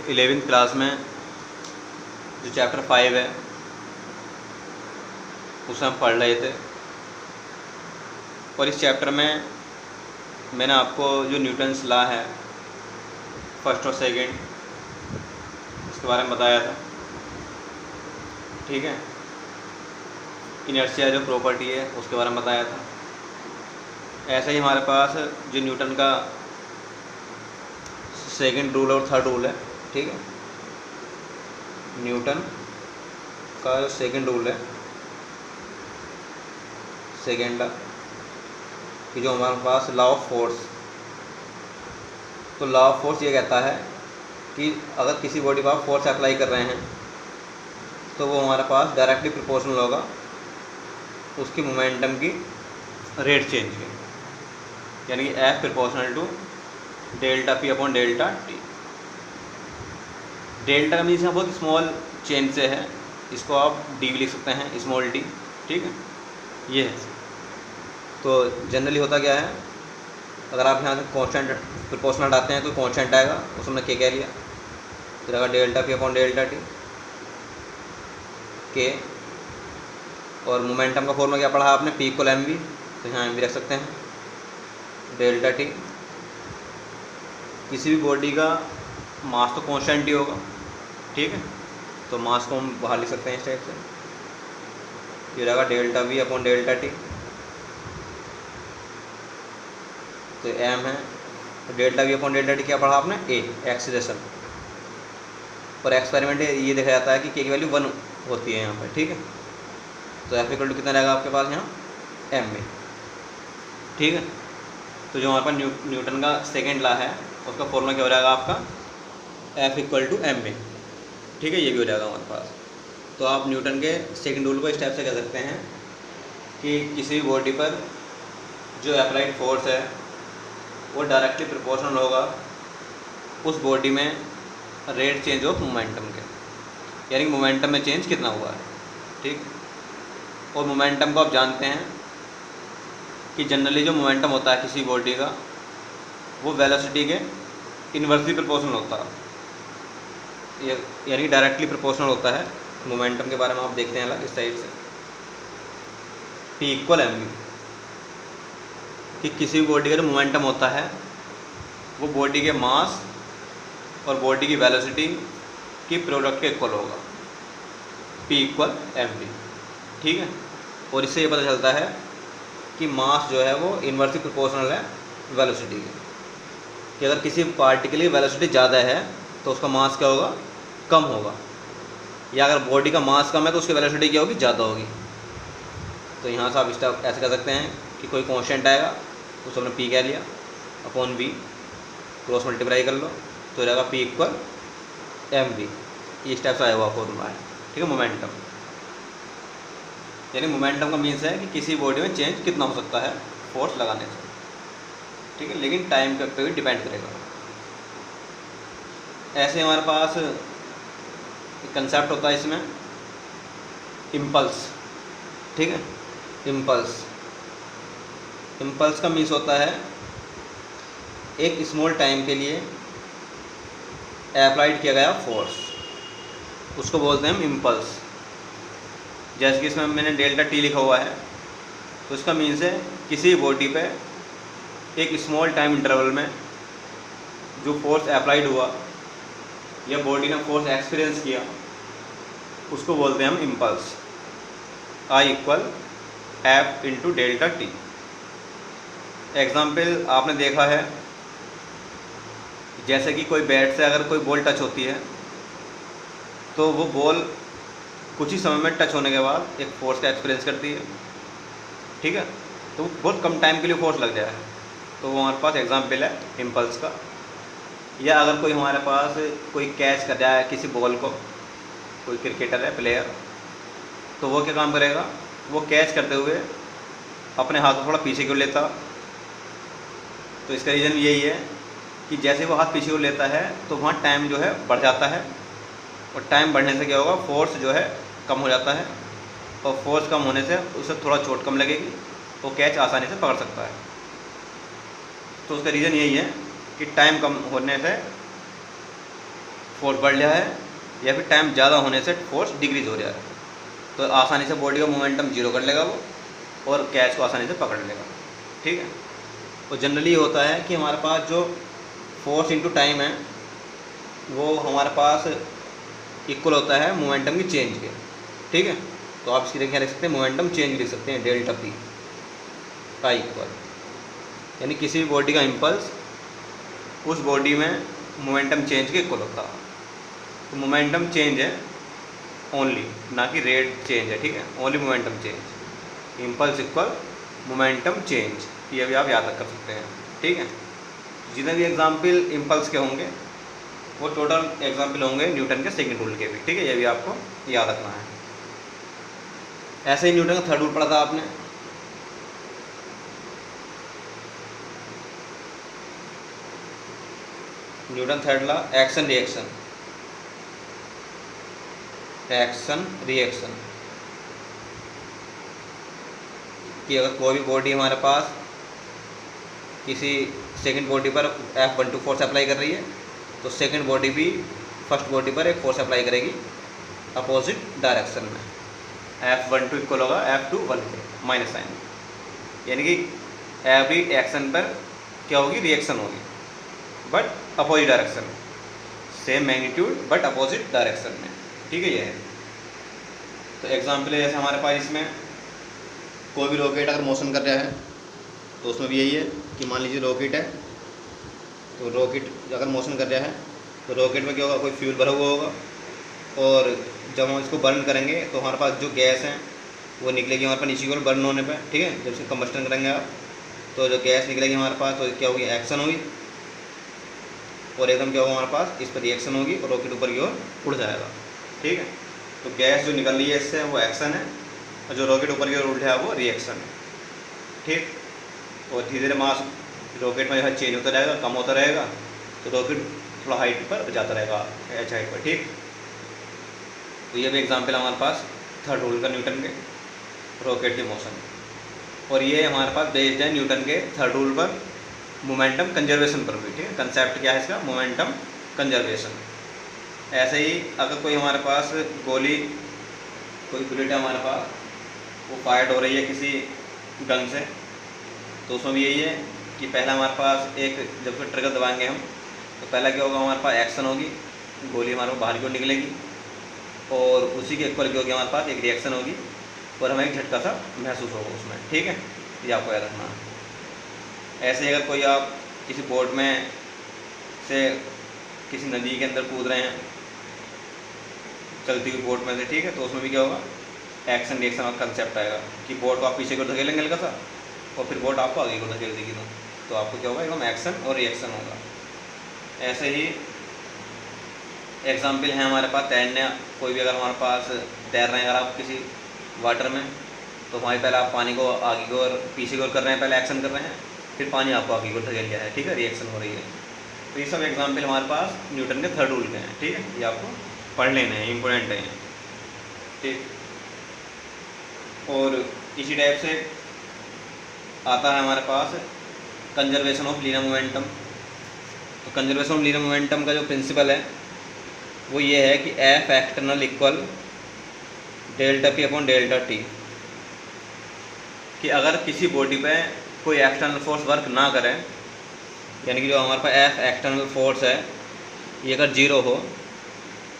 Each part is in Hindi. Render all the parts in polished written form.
11वीं क्लास में जो चैप्टर 5 है उसे हम पढ़ रहे थे, और इस चैप्टर में मैंने आपको जो न्यूटन्स लॉ है फर्स्ट और सेकंड, इसके बारे में बताया था। ठीक है, इनर्शिया जो प्रॉपर्टी है उसके बारे में बताया था। ऐसे ही हमारे पास जो न्यूटन का सेकंड रूल और थर्ड रूल है, ठीक है, न्यूटन का जो सेकंड रूल है, सेकंड लॉ कि जो हमारे पास लॉ ऑफ फोर्स, तो लॉ ऑफ फोर्स ये कहता है कि अगर किसी बॉडी पर आप फोर्स अप्लाई कर रहे हैं तो वो हमारे पास डायरेक्टली प्रोपोर्शनल होगा उसकी मोमेंटम की रेट चेंज के, यानी कि F proportional to delta P upon delta T। Delta का मीन्स यहाँ बहुत स्मॉल चेंज से है, इसको आप D भी लिख सकते हैं, स्मॉल d। ठीक है, ये है। तो जनरली होता क्या है, अगर आप यहाँ से कांस्टेंट प्रोपोर्शनल डालते हैं तो कांस्टेंट आएगा, उसमें के कह लिया, तो रहेगा delta P upon delta T के। और मोमेंटम का फॉर्मूला क्या पढ़ा आपने, P इक्वल mv, तो यहाँ mv रख सकते हैं, डेल्टा T। किसी भी बॉडी का मास तो कांस्टेंट ही होगा, ठीक है, तो मास को हम बाहर लिख सकते हैं इस टाइप से, ये रहेगा delta V upon delta T। तो m है, तो delta V upon delta T क्या पढ़ा आपने, a एक्सीलरेशन, और एक्सपेरिमेंट ये देखा जाता है कि k की वैल्यू 1 होती है यहाँ पर। ठीक है, तो F इक्वल टू कितना रहेगा आपके पास यहाँ, m में। ठीक है, तो जो हमारे पास न्यूटन का सेकेंड लॉ है उसका फॉर्मूला क्या हो जाएगा आपका, F इक्वल टू m में। ठीक है, ये भी हो जाएगा हमारे पास। तो आप न्यूटन के सेकेंड रूल को इस टाइप से कह सकते हैं कि किसी भी बॉडी पर जो अप्लाइड फोर्स है वो डायरेक्टली प्रोपोर्शनल होगा उस बॉडी में रेट चेंज ऑफ मोमेंटम के, यानी मोमेंटम में चेंज कितना हुआ है। ठीक, और मोमेंटम को आप जानते हैं कि जनरली जो मोमेंटम होता है किसी बॉडी का वो वेलोसिटी के इन्वर्सली प्रोपोर्शनल होता है, यानी डायरेक्टली प्रोपोर्शनल होता है। मोमेंटम के बारे में आप देखते हैं अलग इस साइड से, P इक्वल mv, कि किसी भी बॉडी का जो मोमेंटम होता है वो बॉडी के मास और बॉडी की वेलोसिटी की प्रोडक्ट के इक्वल होगा, P इक्वल mv। ठीक है, और इससे ये पता चलता है कि मास जो है वो इन्वर्सली प्रोपोर्शनल है वेलोसिटी के, कि अगर किसी पार्टिकल की वेलोसिटी ज़्यादा है तो उसका मास क्या होगा, कम होगा, या अगर बॉडी का मास कम है तो उसकी वेलोसिटी क्या होगी, ज़्यादा होगी। तो यहाँ से आप स्टेप ऐसे कर सकते हैं कि कोई कांस्टेंट आएगा उसको हमने P कह लिया अपॉन V, क्रॉस मल्टीप्लाई कर लो तो रहेगा P इक्वल mv। ये स्टेप से आया हुआ फॉर्मूला है। ठीक है, मोमेंटम, यानी मोमेंटम का मीन्स है कि किसी बॉडी में चेंज कितना हो सकता है फोर्स लगाने से। ठीक है, लेकिन टाइम पे भी डिपेंड करेगा। ऐसे हमारे पास कंसेप्ट होता है इसमें इम्पल्स। ठीक है, इम्पल्स का मीन्स होता है एक स्मॉल टाइम के लिए अप्लाइड किया गया फोर्स, उसको बोलते हैं हम इम्पल्स। जैसे कि इसमें मैंने डेल्टा T लिखा हुआ है, तो इसका मीन्स है किसी बॉडी पे एक स्मॉल टाइम इंटरवल में जो फोर्स अप्लाइड हुआ या बॉडी ने फोर्स एक्सपीरियंस किया उसको बोलते हैं हम impulse. I equal F into delta T। Example आपने देखा है, जैसे कि कोई बैट से अगर कोई बॉल टच होती है तो वो बॉल कुछ ही समय में टच होने के बाद एक फोर्स का एक्सपीरियंस करती है। ठीक है, तो बहुत कम टाइम के लिए फोर्स लग जाए, तो वो हमारे पास एग्जाम्पल है इम्पल्स का। या अगर कोई हमारे पास कोई कैच कर जाए किसी बॉल को, कोई क्रिकेटर है प्लेयर, तो वो क्या काम करेगा, वो कैच करते हुए अपने हाथ को थोड़ा पीछे क्यों लेता, तो इसका रीज़न यही है कि जैसे वो हाथ पीछे को लेता है तो वहाँ टाइम जो है बढ़ जाता है, और टाइम बढ़ने से क्या होगा, फोर्स जो है कम हो जाता है, और फोर्स कम होने से उसे थोड़ा चोट कम लगेगी, वो कैच आसानी से पकड़ सकता है। तो उसका रीज़न यही है कि टाइम कम होने से फोर्स बढ़ रहा है या फिर टाइम ज़्यादा होने से फोर्स डिक्रीज हो रहा है, तो आसानी से बॉडी का मोमेंटम जीरो कर लेगा वो और कैच को आसानी से पकड़ लेगा। ठीक है, तो जनरली होता है कि हमारे पास जो फोर्स इनटू टाइम है वो हमारे पास इक्वल होता है मोमेंटम की चेंज के। ठीक है, तो आप इसकी क्या लिख सकते हैं, मोमेंटम चेंज लिख सकते हैं, डेल्टा पी का इक्वल, यानी किसी भी बॉडी का इम्पल्स उस बॉडी में मोमेंटम चेंज के इक्वल होता है। तो मोमेंटम चेंज है ओनली, ना कि रेट चेंज है। ठीक है, only momentum change, impulse equal momentum change, ये भी आप याद रख सकते हैं। ठीक है, जितने भी एग्जाम्पल इम्पल्स के होंगे वो टोटल एग्जाम्पल होंगे न्यूटन के सेकंड रूल के भी। ठीक है, ये भी आपको याद रखना है। ऐसे ही न्यूटन का थर्ड रूल पढ़ा था आपने, Newton third law, action reaction, action reaction, कि अगर कोई भी बॉडी हमारे पास किसी सेकंड बॉडी पर F12 फोर्स अप्लाई कर रही है तो सेकंड बॉडी भी फर्स्ट बॉडी पर एक फोर्स अप्लाई करेगी अपोजिट डायरेक्शन में। F12 इक्वल होगा F21 के माइनस साइन, यानी कि एवरी एक्शन पर क्या होगी, रिएक्शन होगी, बट अपोजिट डायरेक्शन में, same magnitude but opposite direction में। ठीक है, ये है। तो एग्जाम्पल है जैसे हमारे पास इसमें कोई भी रॉकेट अगर मोशन कर रहा है तो उसमें भी यही है कि मान लीजिए रॉकेट है, तो रॉकेट अगर मोशन कर रहा है तो रॉकेट में क्या होगा, कोई फ्यूल भरा हुआ होगा, और जब हम इसको बर्न करेंगे तो हमारे पास जो गैस है वो निकलेगी हमारे पास नीचे की ओर बर्न होने पे। ठीक है, जब इसको कंबस्टन करेंगे आप तो जो गैस निकलेगी हमारे पास तो क्या होगी, एक्शन होगी, और एकदम क्या होगा हमारे पास, इस पर रिएक्शन होगी और रॉकेट ऊपर की ओर उड़ जाएगा। ठीक है, तो गैस जो निकल रही है इससे वो एक्शन है और जो रॉकेट ऊपर की ओर उड़ रहा है वो रिएक्शन है। ठीक, और धीरे धीरे मास रॉकेट में जो है चेंज होता रहेगा, कम होता रहेगा, तो रॉकेट थोड़ा हाइट पर जाता रहेगा, एच हाइट पर। ठीक, तो ये भी एग्जांपल हमारे पास थर्ड रूल का न्यूटन के रॉकेट के मोशन, और ये हमारे पास बेस्ड है न्यूटन के थर्ड रूल पर मोमेंटम कंजर्वेशन पर भी। ठीक है, कंसेप्ट क्या है इसका, मोमेंटम कंजर्वेशन। ऐसे ही अगर कोई हमारे पास गोली, कोई बुलेट है हमारे पास, वो फायर्ड हो रही है किसी गन से, तो उसमें भी यही है कि पहला हमारे पास एक, जब फिर ट्रिगर दबाएंगे हम तो पहला क्या होगा, हमारे पास एक्शन होगी, गोली हमारे को बाहर की ओर निकलेगी, और उसी के इक्वल क्या होगी, हमारे पास एक रिएक्शन होगी और हमें एक झटका सा महसूस होगा उसमें। ठीक है, ये आपको याद रखना है। ऐसे अगर कोई आप किसी बोट में से किसी नदी के अंदर कूद रहे हैं चलती हुई बोट में से, ठीक है, तो उसमें भी क्या होगा, एक्शन रिएक्शन का कंसेप्ट आएगा कि बोट को आप पीछे को धकेलेंगे हल्का सा और फिर बोट आपको आगे को धकेल देगी, तो आपको क्या होगा, एकदम एक्शन और रिएक्शन होगा। ऐसे ही एग्जाम्पल है हमारे पास तैरने, कोई भी अगर हमारे पास तैर रहे हैं अगर आप किसी वाटर में, तो वहीं पहले आप पानी को आगे की ओर पीछे की ओर कर रहे हैं, पहले एक्शन कर रहे हैं, फिर पानी आपको आगे की ओर धकेल गया है। ठीक है, रिएक्शन हो रही है। तो ये सब एग्जाम्पल हमारे पास न्यूटन के थर्ड रूल के हैं। ठीक है, ये आपको पढ़ लेने हैं, इम्पोर्टेंट है। ठीक, और इसी टाइप से आता है हमारे पास कंजर्वेशन ऑफ लीनियर मोमेंटम। तो कंजर्वेशन ऑफ लीनियर मोमेंटम का जो प्रिंसिपल है वो ये है कि F external equal delta P upon delta T, कि अगर किसी बॉडी पे कोई एक्सटर्नल फोर्स वर्क ना करे, यानी कि जो हमारे पास एफ एक्सटर्नल फोर्स है ये अगर जीरो हो,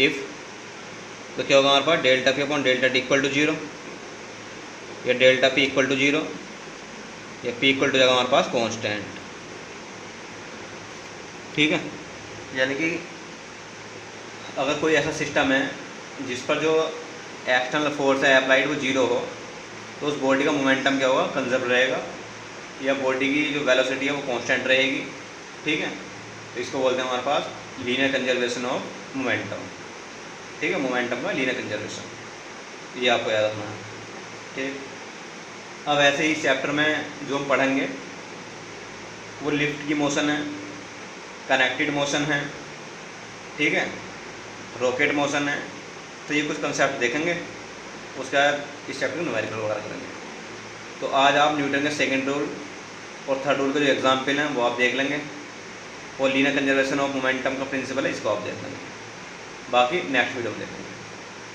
इफ़, तो क्या होगा हमारे पास delta P upon delta T equal to zero, या delta P equal to zero, या पी इक्वल टू जाएगा हमारे पास कांस्टेंट। ठीक है, यानी कि अगर कोई ऐसा सिस्टम है जिस पर जो एक्सटर्नल फोर्स है अप्लाइड वो जीरो हो, तो उस बॉडी का मोमेंटम क्या होगा, कंजर्व रहेगा, या बॉडी की जो वेलोसिटी है वो कांस्टेंट रहेगी। ठीक है, तो इसको बोलते हैं हमारे पास लीनियर कंजर्वेशन ऑफ मोमेंटम। ठीक है, मोमेंटम का लीनियर कंजर्वेशन, ये आपको याद रखना है। ठीक, अब ऐसे ही चैप्टर में जो हम पढ़ेंगे वो लिफ्ट की मोशन है, कनेक्टेड मोशन है, ठीक है, रॉकेट मोशन है, तो ये कुछ कंसेप्ट देखेंगे, उसके बाद इस चैप्टर को न्यूमेरिकल वगैरह करेंगे। तो आज आप न्यूटन के सेकंड रूल और थर्ड रूल के जो एग्जाम्पल हैं वो आप देख लेंगे, और लीनियर कंजर्वेशन ऑफ मोमेंटम का प्रिंसिपल है, इसको आप देख लेंगे। बाकी नेक्स्ट वीडियो में देखेंगे।